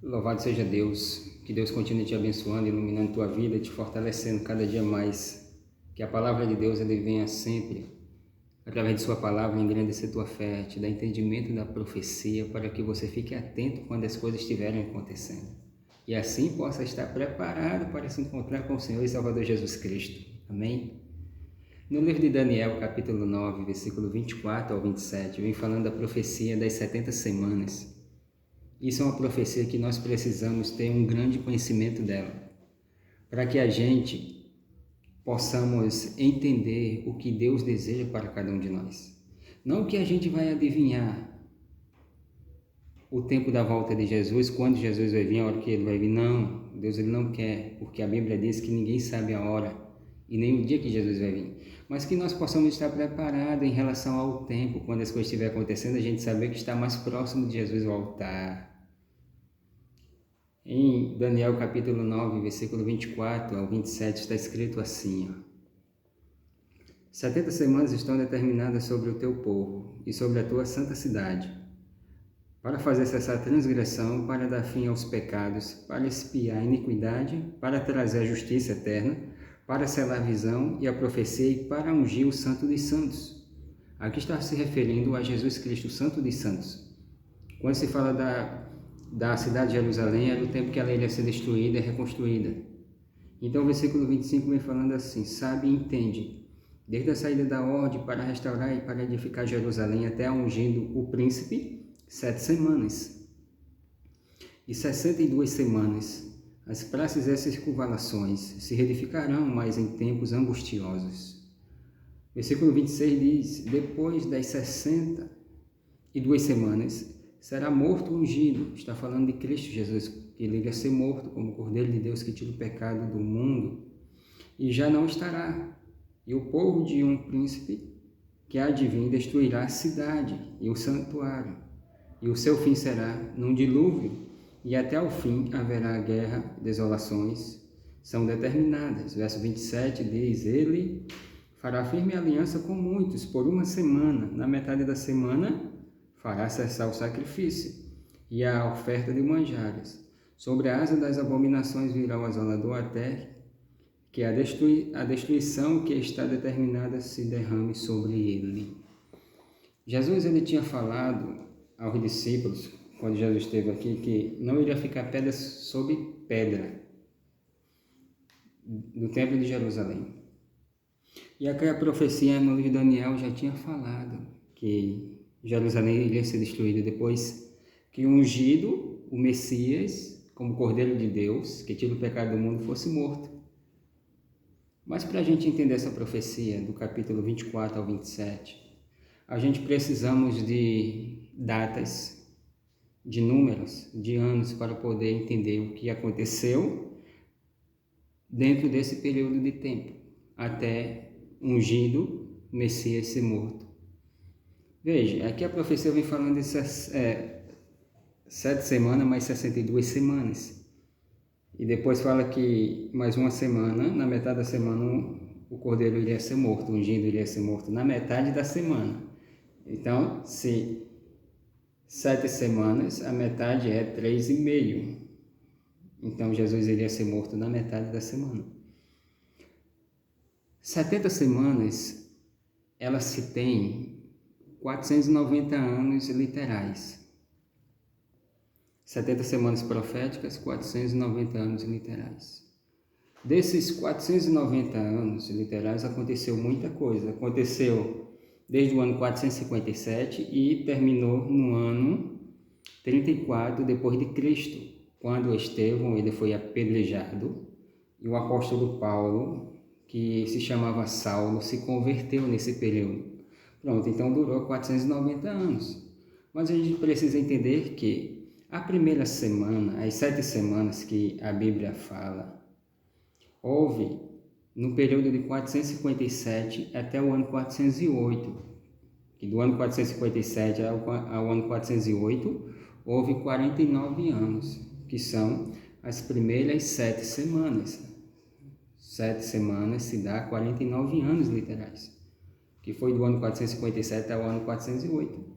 Louvado seja Deus, que Deus continue te abençoando, iluminando tua vida, te fortalecendo cada dia mais. Que a palavra de Deus ele venha sempre, através de sua palavra, engrandecer tua fé, te dar entendimento da profecia, para que você fique atento quando as coisas estiverem acontecendo. E assim possa estar preparado para se encontrar com o Senhor e Salvador Jesus Cristo. Amém? No livro de Daniel, capítulo 9, versículo 24 ao 27, vem falando da profecia das 70 semanas. Isso é uma profecia que nós precisamos ter um grande conhecimento dela, para que a gente possamos entender o que Deus deseja para cada um de nós. Não que a gente vai adivinhar o tempo da volta de Jesus, quando Jesus vai vir, a hora que ele vai vir. Não, Deus ele não quer, porque a Bíblia diz que ninguém sabe a hora e nem o dia que Jesus vai vir. Mas que nós possamos estar preparados em relação ao tempo, quando as coisas estiverem acontecendo, a gente saber que está mais próximo de Jesus voltar. Em Daniel capítulo 9, versículo 24 ao 27, está escrito assim, 70 semanas estão determinadas sobre o teu povo e sobre a tua santa cidade, para fazer cessar a transgressão, para dar fim aos pecados, para expiar a iniquidade, para trazer a justiça eterna, para selar a visão e a profecia e para ungir o Santo dos Santos. Aqui está se referindo a Jesus Cristo, o Santo dos Santos. Quando se fala da cidade de Jerusalém, era o tempo que ela iria ser destruída e reconstruída. Então o versículo 25 vem falando assim: sabe e entende, desde a saída da ordem para restaurar e para edificar Jerusalém até ungindo o príncipe, 7 semanas. E 62 semanas, as praças e as circunvalações se reedificarão, mas em tempos angustiosos. Versículo 26 diz: depois das 62 semanas, será morto o ungido. Está falando de Cristo Jesus, que ele iria ser morto como o Cordeiro de Deus que tira o pecado do mundo, e já não estará. E o povo de um príncipe que há de vir destruirá a cidade e o santuário, e o seu fim será num dilúvio, e até o fim haverá guerra, desolações são determinadas. Verso 27 diz: ele fará firme aliança com muitos por uma semana, na metade da semana fará cessar o sacrifício e a oferta de manjares. Sobre a asa das abominações virá o asolador, até que a destruição que está determinada se derrame sobre ele. Jesus ele tinha falado aos discípulos, quando Jesus esteve aqui, que não iria ficar pedra sobre pedra do templo de Jerusalém. E aqui a profecia no livro de Daniel já tinha falado que Jerusalém iria ser destruída depois que o ungido, o Messias, como Cordeiro de Deus, que tira o pecado do mundo, fosse morto. Mas para a gente entender essa profecia, do capítulo 24 ao 27, a gente precisamos de datas, de números, de anos, para poder entender o que aconteceu dentro desse período de tempo, até ungido, Messias ser morto. Veja, aqui a profecia vem falando de 7 semanas, mais 62 semanas. E depois fala que mais uma semana, na metade da semana, o cordeiro iria ser morto, o ungido iria ser morto na metade da semana. Então, se 7 semanas, a metade é 3,5. Então, Jesus iria ser morto na metade da semana. 70 semanas, ela se tem 490 anos literais. 70 semanas proféticas, 490 anos literais. Desses 490 anos literais aconteceu muita coisa. Aconteceu desde o ano 457 e terminou no ano 34 depois de Cristo, quando Estevão ele foi apedrejado e o apóstolo Paulo, que se chamava Saulo, se converteu nesse período. Pronto, então durou 490 anos. Mas a gente precisa entender que a primeira semana, as 7 semanas que a Bíblia fala, houve no período de 457 até o ano 408. Que do ano 457 ao ano 408, houve 49 anos, que são as primeiras 7 semanas. 7 semanas se dá 49 anos literais, que foi do ano 457 ao ano 408.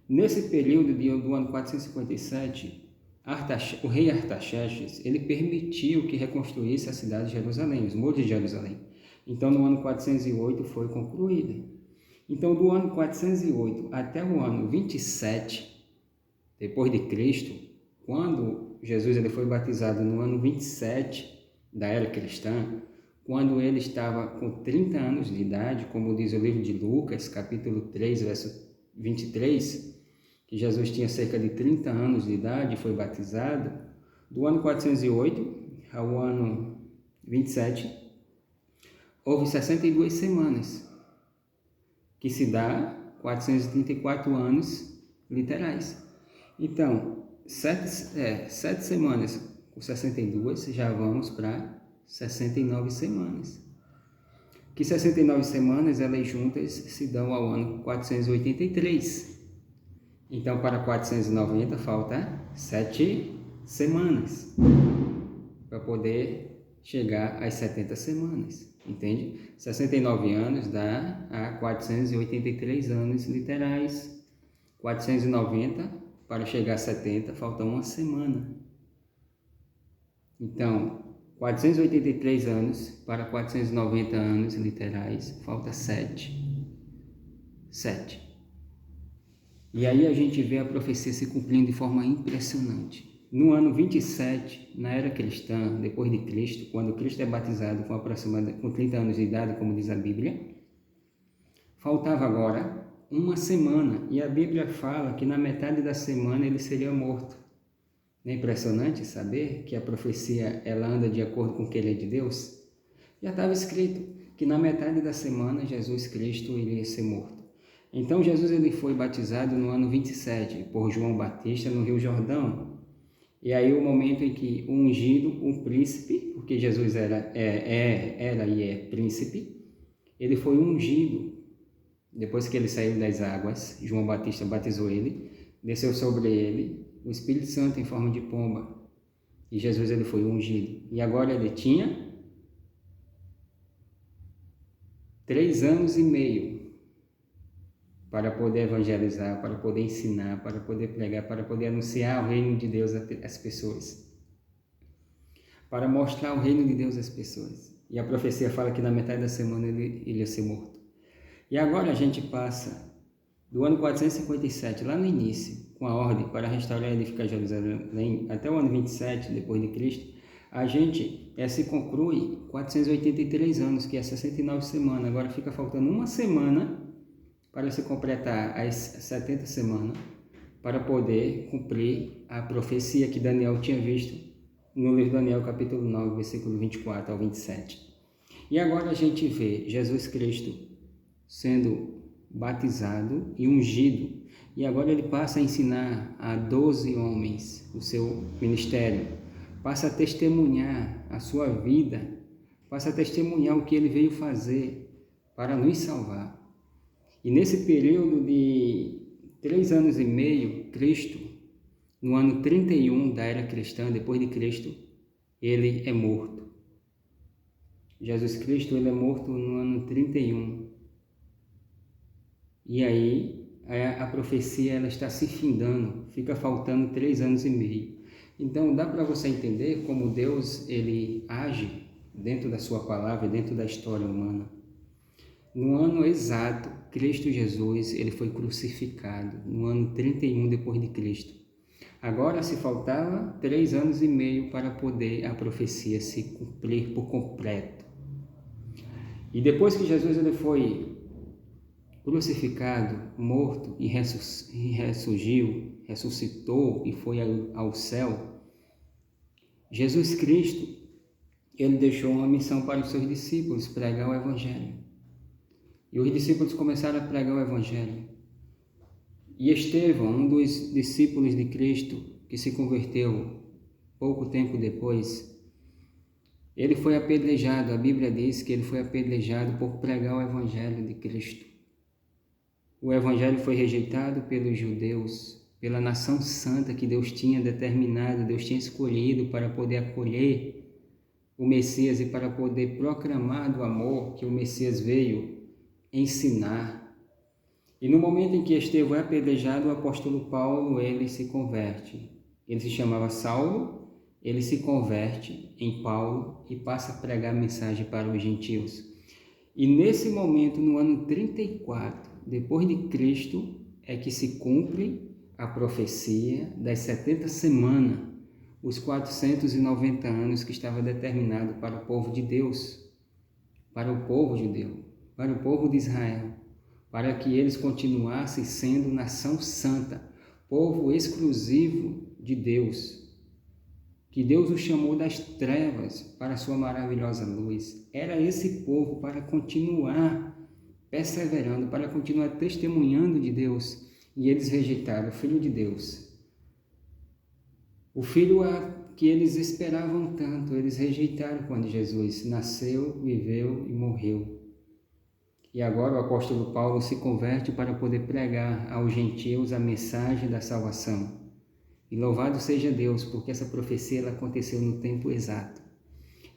Nesse período do ano 457, o rei Artaxerxes, ele permitiu que reconstruísse a cidade de Jerusalém, os muros de Jerusalém. Então, no ano 408 foi concluída. Então, do ano 408 até o ano 27, depois de Cristo, quando Jesus ele foi batizado no ano 27 da era cristã, quando ele estava com 30 anos de idade, como diz o livro de Lucas, capítulo 3, verso 23, que Jesus tinha cerca de 30 anos de idade e foi batizado, do ano 408 ao ano 27, houve 62 semanas, que se dá 434 anos literais. Então, 7 semanas com 62, já vamos para 69 semanas. Que 69 semanas, elas juntas se dão ao ano 483. Então, para 490, falta 7 semanas para poder chegar às 70 semanas, entende? 69 anos dá a 483 anos literais. 490 para chegar a 70, falta uma semana. Então, 483 anos para 490 anos literais, falta 7. E aí a gente vê a profecia se cumprindo de forma impressionante. No ano 27, na era cristã, depois de Cristo, quando Cristo é batizado com 30 anos de idade, como diz a Bíblia, faltava agora uma semana, e a Bíblia fala que na metade da semana ele seria morto. Não é impressionante saber que a profecia ela anda de acordo com o que ele é de Deus? Já estava escrito que na metade da semana Jesus Cristo iria ser morto. Então Jesus ele foi batizado no ano 27 por João Batista no Rio Jordão. E aí o momento em que o ungido, um príncipe, porque Jesus era e é príncipe, ele foi ungido. Depois que ele saiu das águas, João Batista batizou ele, desceu sobre ele o Espírito Santo em forma de pomba. E Jesus ele foi ungido. E agora ele tinha 3 anos e meio para poder evangelizar, para poder ensinar, para poder pregar, para poder anunciar o reino de Deus às pessoas. Para mostrar o reino de Deus às pessoas. E a profecia fala que na metade da semana ele ia ser morto. E agora a gente passa do ano 457, lá no início, com a ordem para restaurar e edificar Jerusalém, até o ano 27 depois de Cristo, a gente se conclui 483 anos, que é 69 semanas. Agora fica faltando uma semana para se completar as 70 semanas, para poder cumprir a profecia que Daniel tinha visto no livro de Daniel, capítulo 9, versículo 24 ao 27. E agora a gente vê Jesus Cristo sendo batizado e ungido, e agora ele passa a ensinar a 12 homens o seu ministério, passa a testemunhar a sua vida, passa a testemunhar o que ele veio fazer para nos salvar. E nesse período de 3 anos e meio, Cristo, no ano 31 da era cristã, depois de Cristo, ele é morto. Jesus Cristo ele é morto no ano 31. E aí a profecia ela está se findando, fica faltando 3 anos e meio. Então dá para você entender como Deus ele age dentro da sua palavra, dentro da história humana. No ano exato, Cristo Jesus ele foi crucificado, no ano 31 depois de Cristo. Agora se faltava 3 anos e meio para poder a profecia se cumprir por completo. E depois que Jesus ele foi crucificado, morto e ressuscitou e foi ao céu, Jesus Cristo ele deixou uma missão para os seus discípulos, pregar o Evangelho. E os discípulos começaram a pregar o Evangelho. E Estevão, um dos discípulos de Cristo, que se converteu pouco tempo depois, ele foi apedrejado. A Bíblia diz que ele foi apedrejado por pregar o Evangelho de Cristo. O Evangelho foi rejeitado pelos judeus, pela nação santa que Deus tinha determinado, Deus tinha escolhido para poder acolher o Messias e para poder proclamar do amor que o Messias veio ensinar. E no momento em que Estevão é apedrejado, o apóstolo Paulo ele se converte. Ele se chamava Saulo, ele se converte em Paulo e passa a pregar a mensagem para os gentios. E nesse momento, no ano 34, depois de Cristo, é que se cumpre a profecia das 70 semanas, os 490 anos que estava determinado para o povo de Deus, para o povo judeu, para o povo de Israel, para que eles continuassem sendo nação santa, povo exclusivo de Deus, que Deus os chamou das trevas para a sua maravilhosa luz. Era esse povo para continuar perseverando, para continuar testemunhando de Deus, e eles rejeitaram o Filho de Deus. O Filho que eles esperavam tanto, eles rejeitaram quando Jesus nasceu, viveu e morreu. E agora o apóstolo Paulo se converte para poder pregar aos gentios a mensagem da salvação. E louvado seja Deus, porque essa profecia ela aconteceu no tempo exato.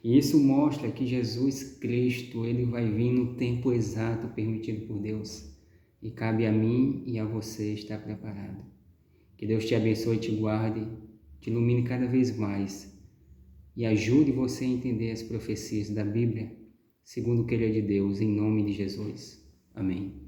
E isso mostra que Jesus Cristo, ele vai vir no tempo exato permitido por Deus. E cabe a mim e a você estar preparado. Que Deus te abençoe, te guarde, te ilumine cada vez mais e ajude você a entender as profecias da Bíblia segundo o querer de Deus, em nome de Jesus. Amém.